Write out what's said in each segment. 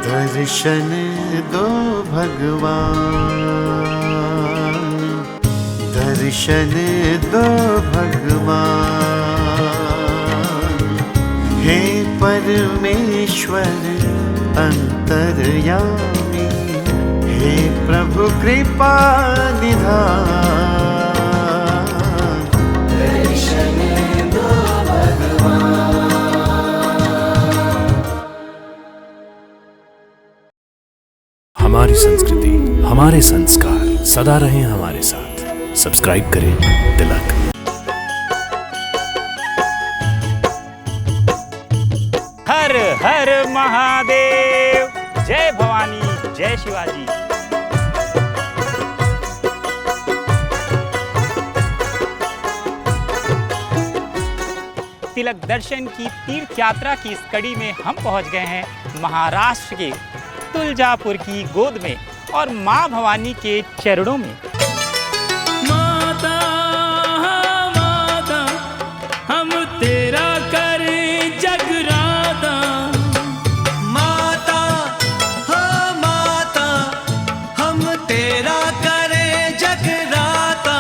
दर्शन दो भगवान, दर्शन दो भगवान। हे परमेश्वर अंतर्यामी, हे प्रभु कृपा निधान। दर्शन दो भगवान। हमारी संस्कृति, हमारे संस्कार सदा रहें हमारे साथ। सब्सक्राइब करें तिलक। हर हर महादेव। जय भवानी, जय शिवाजी। तिलक दर्शन की तीर्थ यात्रा की इस कड़ी में हम पहुंच गए हैं महाराष्ट्र के तुलजापुर की गोद में और मां भवानी के चरणों में। माता माता हम तेरा करें जगराता, माता हो माता हम तेरा करें जगराता।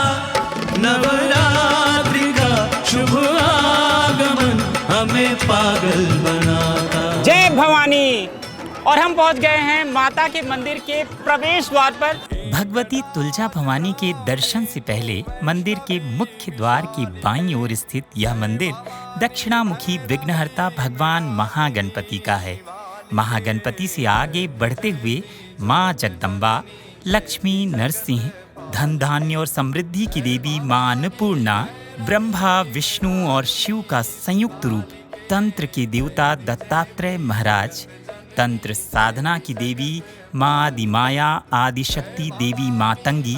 नवरात्रि का शुभ आगमन हमें पागल बनाता। जय भवानी। और हम पहुंच गए हैं माता के मंदिर के प्रवेश द्वार पर। भगवती तुलजा भवानी के दर्शन से पहले मंदिर के मुख्य द्वार की बाईं ओर स्थित यह मंदिर दक्षिणामुखी विघ्नहर्ता भगवान महागणपति का है। महागणपति से आगे बढ़ते हुए माँ जगदम्बा, लक्ष्मी, नरसिंह, धन धान्य और समृद्धि की देवी माँ अन्नपूर्णा, ब्रह्मा, विष्णु और शिव का संयुक्त रूप, तंत्र के देवता दत्तात्रेय महाराज, तंत्र साधना की देवी माँ आदिमाया, आदिशक्ति देवी मातंगी,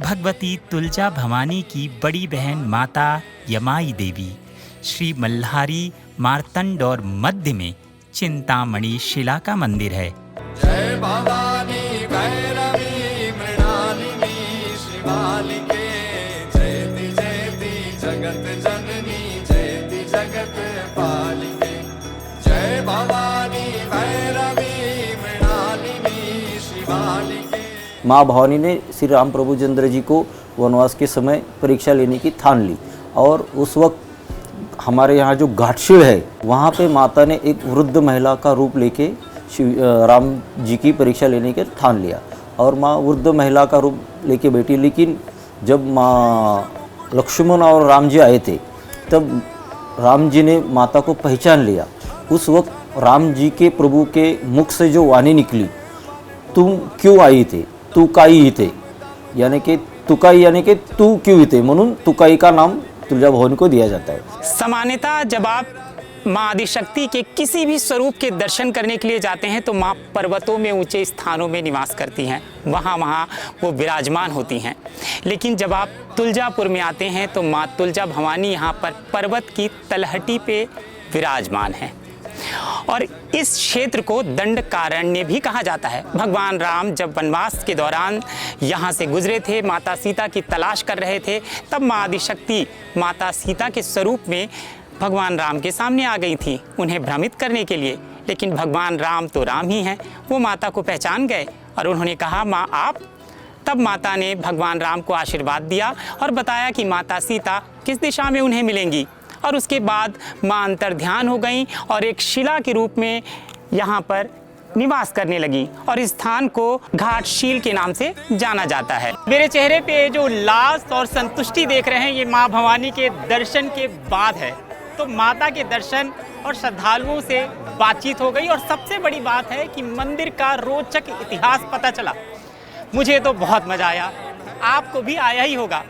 भगवती तुलजा भवानी की बड़ी बहन माता यमाई देवी, श्री मल्हारी, मार्तंड और मध्य में चिंतामणि शिला का मंदिर है। जय भवानी भैरवी मृणालिनी शिवालिके, जयति जयति जगत जननी, जयति जगत पालिके। जय भवानी भैरवी मृणालिनी शिवालिके। माँ भवानी ने श्री राम प्रभु चंद्र जी को वनवास के समय परीक्षा लेने की ठान ली और उस वक्त हमारे यहाँ जो घाटशिल है वहाँ पे माता ने एक वृद्ध महिला का रूप लेके राम जी की परीक्षा लेने के ठान लिया और माँ वृद्ध महिला का रूप लेके बैठी। लेकिन जब माँ लक्ष्मण और राम जी आए थे तब राम जी ने माता को पहचान लिया। उस वक्त राम जी के प्रभु के मुख से जो वाणी निकली, तुम क्यों आई थे, तू काई थे, यानी कि तुकाई यानी कि तू क्यों थे, म्हणून तुकाई का नाम तुलजा भवानी को दिया जाता है। सामान्यतः जब आप माँ आदिशक्ति के किसी भी स्वरूप के दर्शन करने के लिए जाते हैं तो माँ पर्वतों में, ऊंचे स्थानों में निवास करती हैं, वहाँ वो विराजमान होती हैं। लेकिन जब आप तुलजापुर में आते हैं तो माँ तुलजा भवानी यहाँ पर पर्वत की तलहटी पे विराजमान हैं। और इस क्षेत्र को दंडकारण्य भी कहा जाता है। भगवान राम जब वनवास के दौरान यहाँ से गुजरे थे, माता सीता की तलाश कर रहे थे, तब माँ आदिशक्ति माता सीता के स्वरूप में भगवान राम के सामने आ गई थी उन्हें भ्रमित करने के लिए। लेकिन भगवान राम तो राम ही हैं, वो माता को पहचान गए और उन्होंने कहा, माँ आप। तब माता ने भगवान राम को आशीर्वाद दिया और बताया कि माता सीता किस दिशा में उन्हें मिलेंगी। और उसके बाद माँ अंतर्ध्यान हो गई और एक शिला के रूप में यहाँ पर निवास करने लगी और इस स्थान को घाटशील के नाम से जाना जाता है। मेरे चेहरे पे जो उल्लास और संतुष्टि देख रहे हैं ये माँ भवानी के दर्शन के बाद है। तो माता के दर्शन और श्रद्धालुओं से बातचीत हो गई और सबसे बड़ी बात है कि मंदिर का रोचक इतिहास पता चला। मुझे तो बहुत मज़ा आया, आपको भी आया ही होगा।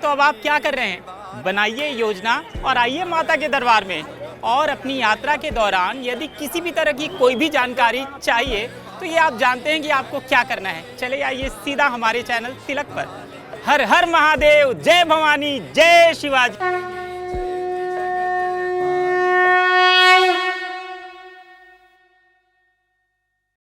तो अब आप क्या कर रहे हैं, बनाइए योजना और आइए माता के दरबार में। और अपनी यात्रा के दौरान यदि किसी भी तरह की कोई भी जानकारी चाहिए तो ये आप जानते हैं कि आपको क्या करना है। चले आइए सीधा हमारे चैनल तिलक पर। हर हर महादेव, जय भवानी, जय शिवाजी।